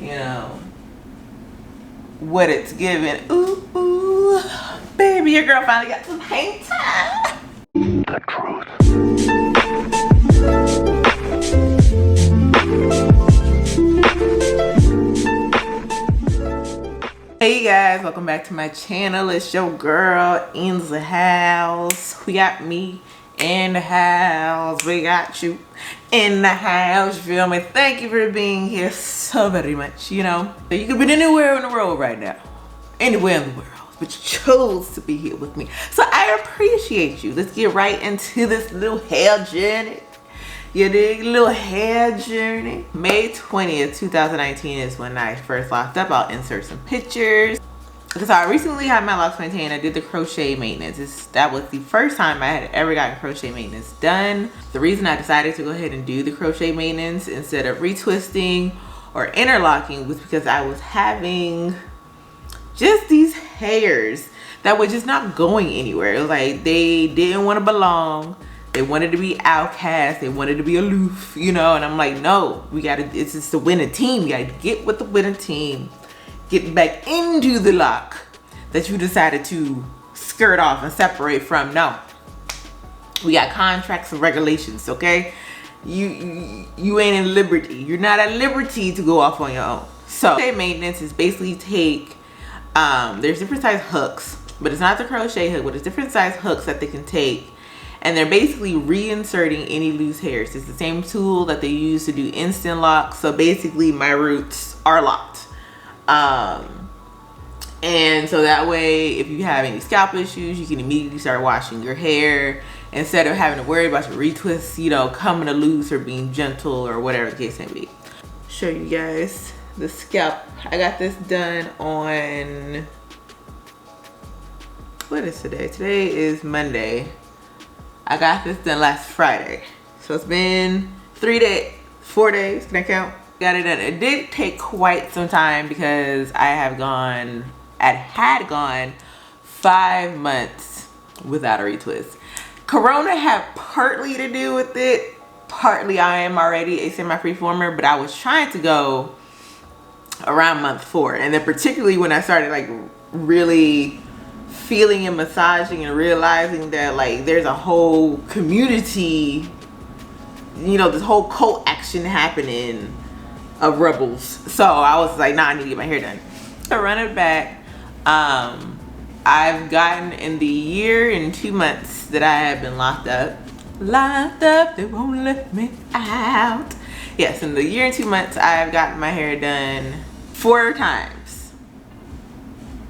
you know, what it's giving. Ooh, ooh, baby, your girl finally got some hang time. The truth. Hey guys, welcome back to my channel. It's your girl in the house. We got me in the house. We got you in the house. You feel me? Thank you for being here so very much. You know, you could be anywhere in the world right now, anywhere in the world, but you chose to be here with me, so I appreciate you. Let's get right into this little hair journey. You dig? Little hair journey. May 20th, 2019 is when I first locked up. I'll insert some pictures. Because I recently had my locks maintained. I did the crochet maintenance. That was the first time I had ever gotten crochet maintenance done. The reason I decided to go ahead and do the crochet maintenance instead of retwisting or interlocking was because I was having just these hairs that were just not going anywhere. It was like they didn't want to belong. They wanted to be outcast. They wanted to be aloof, you know, and I'm like, no, we gotta, it's just the winning team. We gotta get with the winning team. Get back into the lock that you decided to skirt off and separate from. No, we got contracts and regulations, okay? You ain't in liberty. You're not at liberty to go off on your own. So crochet maintenance is basically take, there's different size hooks, but it's not the crochet hook, but it's different size hooks that they can take. And they're basically reinserting any loose hairs. It's the same tool that they use to do instant locks. So basically my roots are locked. And so that way, if you have any scalp issues, you can immediately start washing your hair instead of having to worry about your retwists, you know, coming to loose or being gentle or whatever the case may be. Show you guys the scalp. I got this done on, what is today? Today is Monday. I got this done last Friday. So it's been 4 days, can I count? Got it done. It did take quite some time because I had gone 5 months without a retwist. Corona had partly to do with it. Partly I am already a semi-freeformer, but I was trying to go around month 4. And then particularly when I started like really feeling and massaging and realizing that like there's a whole community, you know, this whole cult action happening of rebels. So I was like, nah, I need to get my hair done. To run it back, I've gotten in the year and 2 months that I have been locked up, they won't let me out. Yes, in the year and 2 months I've gotten my hair done 4 times.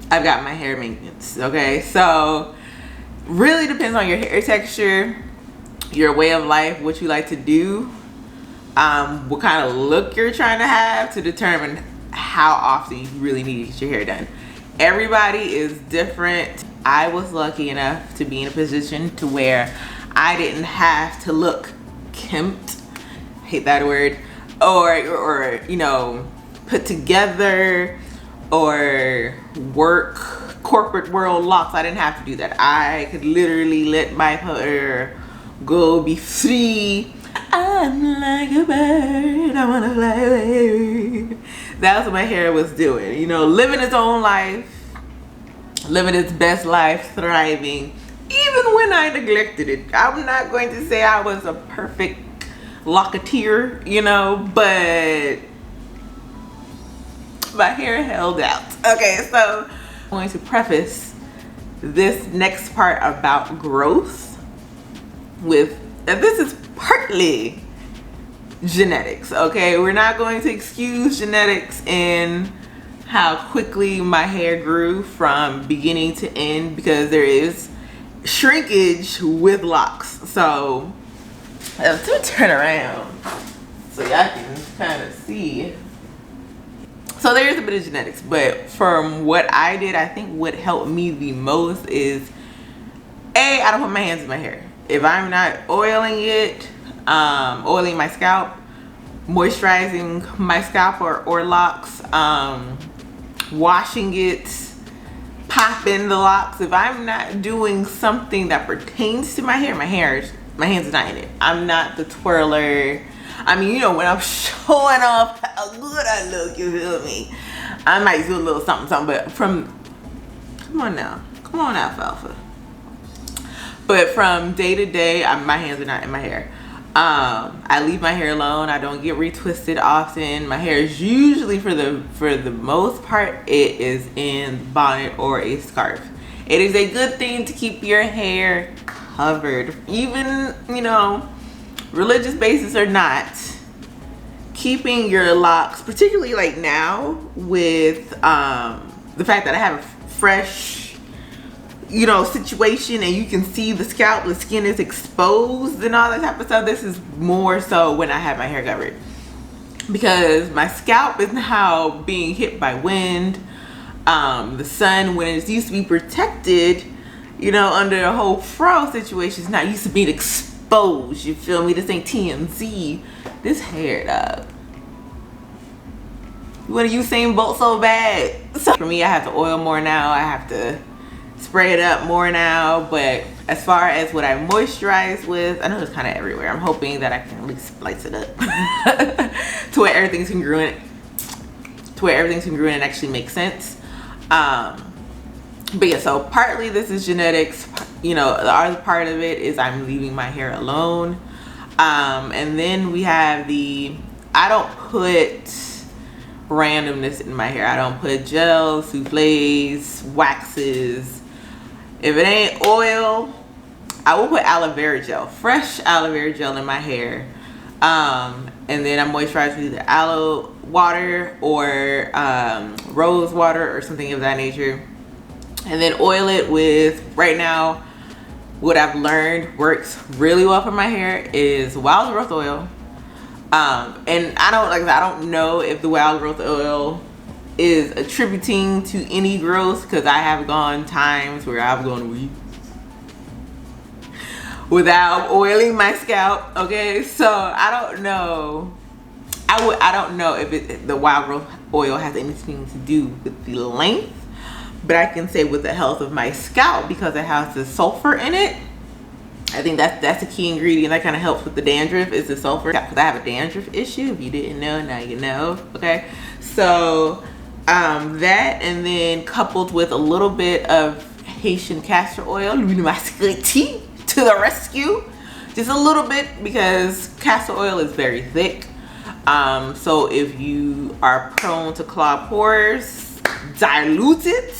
I've got my hair maintenance, okay? So really depends on your hair texture, your way of life, what you like to do, what kind of look you're trying to have to determine how often you really need to get your hair done. Everybody is different. I was lucky enough to be in a position to where I didn't have to look kempt, hate that word, or you know, put together, or work corporate world locks. I didn't have to do that. I could literally let my hair go, be free. I'm like a bird, I wanna fly away. That's what my hair was doing, you know, living its own life, living its best life, thriving, even when I neglected it. I'm not going to say I was a perfect locketeer, you know, but my hair held out. Okay, so I'm going to preface this next part about growth with, and this is partly genetics, okay? We're not going to excuse genetics in how quickly my hair grew from beginning to end, because there is shrinkage with locks. So let me turn around so y'all can kind of see. So there's a bit of genetics, but from what I did, I think what helped me the most is, I don't put my hands in my hair. If I'm not oiling it, oiling my scalp, moisturizing my scalp or locks, washing it, popping the locks, if I'm not doing something that pertains to my hair, my hands are not in it. I'm not the twirler. I mean, you know, when I'm showing off how good I look, you feel me? I might do a little something, something, but from, come on now, alfalfa. But from day to day, my hands are not in my hair. I leave my hair alone. I don't get retwisted often. My hair is usually, for the most part, it is in bonnet or a scarf. It is a good thing to keep your hair covered, even, you know, religious basis or not. Keeping your locks, particularly like now with the fact that I have a fresh, you know, situation, and you can see the scalp, the skin is exposed and all that type of stuff. This is more so when I have my hair covered, because my scalp is now being hit by wind, the sun, when it used to be protected, you know, under a whole fro situation. It's not used to being exposed, you feel me? This ain't TMZ. This hair, dog, you want to use Usain Bolt so bad. So for me, I have to oil more now. I have to spray it up more now. But as far as what I moisturize with, I know it's kind of everywhere. I'm hoping that I can at least splice it up to where everything's congruent, and actually makes sense. But yeah, so partly this is genetics, you know. The other part of it is I'm leaving my hair alone. And then we have I don't put randomness in my hair. I don't put gels, souffles, waxes. If it ain't oil, I will put aloe vera gel, fresh aloe vera gel in my hair. And then I moisturize with either aloe water or rose water or something of that nature. And then oil it with, right now, what I've learned works really well for my hair is wild growth oil. And I don't know if the wild growth oil is attributing to any growth, because I have gone times where I've gone weeks without oiling my scalp. Okay, so I don't know. I don't know if the wild growth oil has anything to do with the length, but I can say with the health of my scalp, because it has the sulfur in it. I think that's a key ingredient that kind of helps with the dandruff, is the sulfur. Because I have a dandruff issue. If you didn't know, now you know. Okay, so that, and then coupled with a little bit of Haitian castor oil, to the rescue, just a little bit, because castor oil is very thick. So if you are prone to clogged pores, dilute it.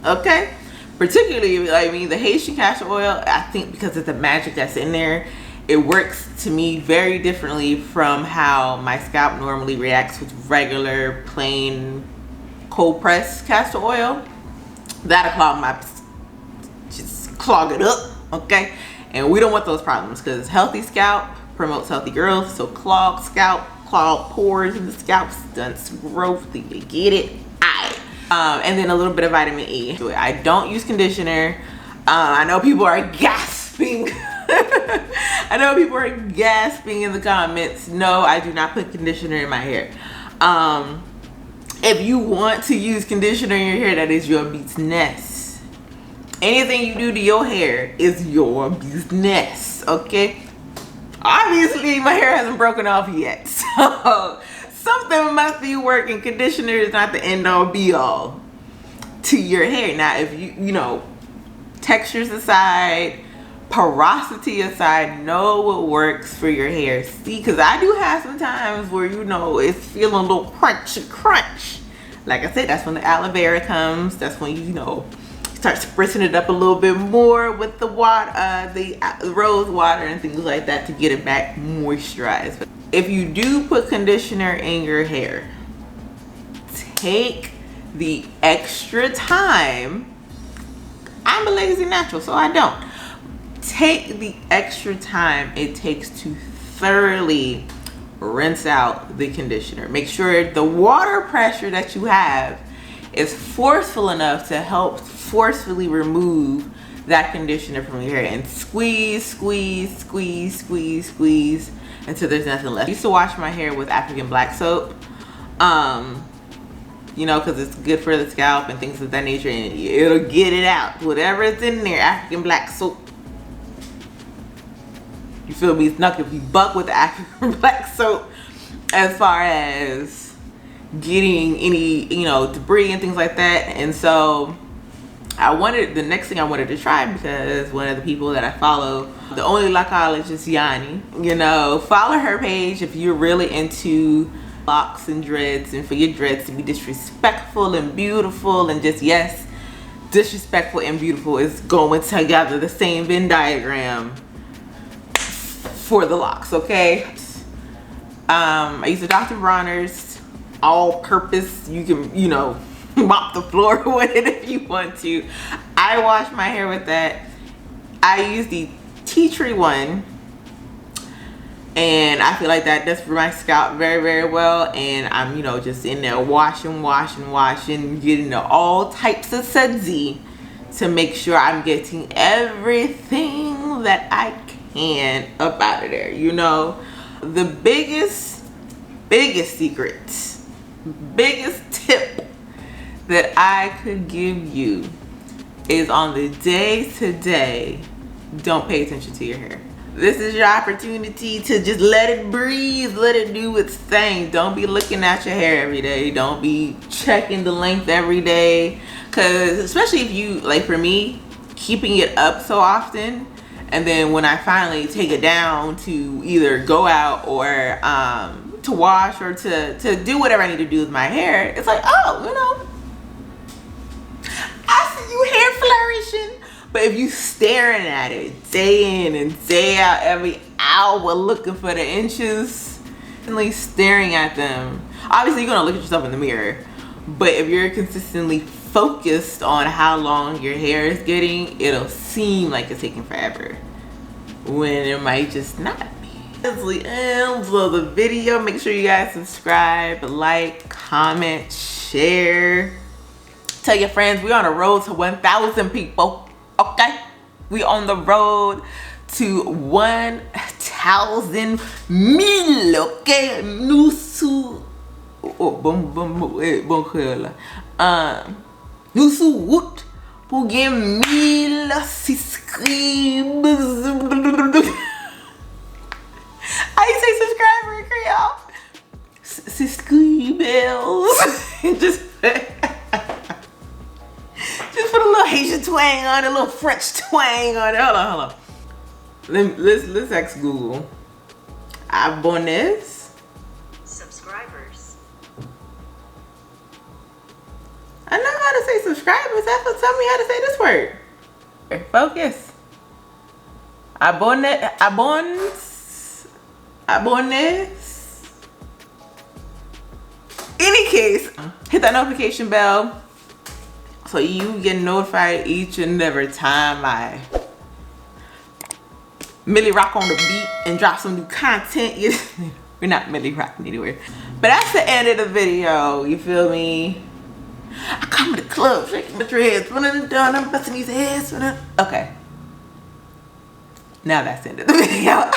Okay. Particularly, I mean, the Haitian castor oil, I think because of the magic that's in there, it works to me very differently from how my scalp normally reacts with regular, plain, cold pressed castor oil. That'll just clog it up, okay? And we don't want those problems, because healthy scalp promotes healthy growth. So clogged scalp, clogged pores in the scalp stunts growth. Do you get it? And then a little bit of vitamin E. I don't use conditioner. I know people are gasping. I know people are gasping in the comments. No, I do not put conditioner in my hair. If you want to use conditioner in your hair, that is your business. Anything you do to your hair is your business, okay? Obviously, my hair hasn't broken off yet, so something must be working. Conditioner is not the end all be all to your hair. Now, if you know, textures aside, porosity aside, know what works for your hair. See, because I do have some times where, you know, it's feeling a little crunch. Like I said, that's when the aloe vera comes. That's when you know, start spritzing it up a little bit more with the water, the rose water and things like that, to get it back moisturized. If you do put conditioner in your hair, take the extra time. I'm a lazy natural, so I don't. Take the extra time it takes to thoroughly rinse out the conditioner. Make sure the water pressure that you have is forceful enough to help forcefully remove that conditioner from your hair, and squeeze until there's nothing left. I used to wash my hair with African black soap, you know, because it's good for the scalp and things of that nature, and it'll get it out, whatever is in there. African black soap, You feel me? It's not gonna be buck with the African black soap as far as getting any, you know, debris and things like that. And so the next thing I wanted to try, because one of the people that I follow, the only lockologist, Yanni, you know, follow her page if you're really into locks and dreads, and for your dreads to be disrespectful and beautiful, and just, yes, disrespectful and beautiful is going together, the same Venn diagram for the locks, okay? I use the Dr. Bronner's all-purpose. You can, you know, mop the floor with it if you want to. I wash my hair with that. I use the tea tree one, and I feel like that does for my scalp very, very well. And I'm, you know, just in there washing, getting all types of sudsy to make sure I'm getting everything that I can up out of there, you know. The biggest secret, biggest tip that I could give you is on the day-to-day, don't pay attention to your hair. This is your opportunity to just let it breathe, let it do its thing. Don't be looking at your hair every day. Don't be checking the length every day. Because especially if you, like for me, keeping it up so often, and then when I finally take it down to either go out or to wash or to do whatever I need to do with my hair, it's like, oh, you know, I see you hair flourishing. But if you staring at it day in and day out, every hour looking for the inches, and staring at them, obviously you're gonna look at yourself in the mirror. But if you're consistently focused on how long your hair is getting, it'll seem like it's taking forever, when it might just not be. That's the end of the video. Make sure you guys subscribe, like, comment, share. Tell your friends. We're on a road to 1,000 people. Okay, we on the road to 1,000 mil. Okay, nusu. Oh, nusu woot. Pour get 1000 subscribers. How you say subscriber in Creole? Subscribers. Just put a little Haitian twang on it, a little French twang on it. Hold on. Let's ask Google. Abonnés. Subscribers. I know how to say subscribers. That's what tell me how to say this word. Focus. Abonnés. Any case, hit that notification bell so you get notified each and every time I Millie rock on the beat and drop some new content. We're not Millie rocking anywhere. But that's the end of the video. You feel me? I come to the club shaking my dreads. When I'm done, I'm busting these heads. Okay. Now that's the end of the video.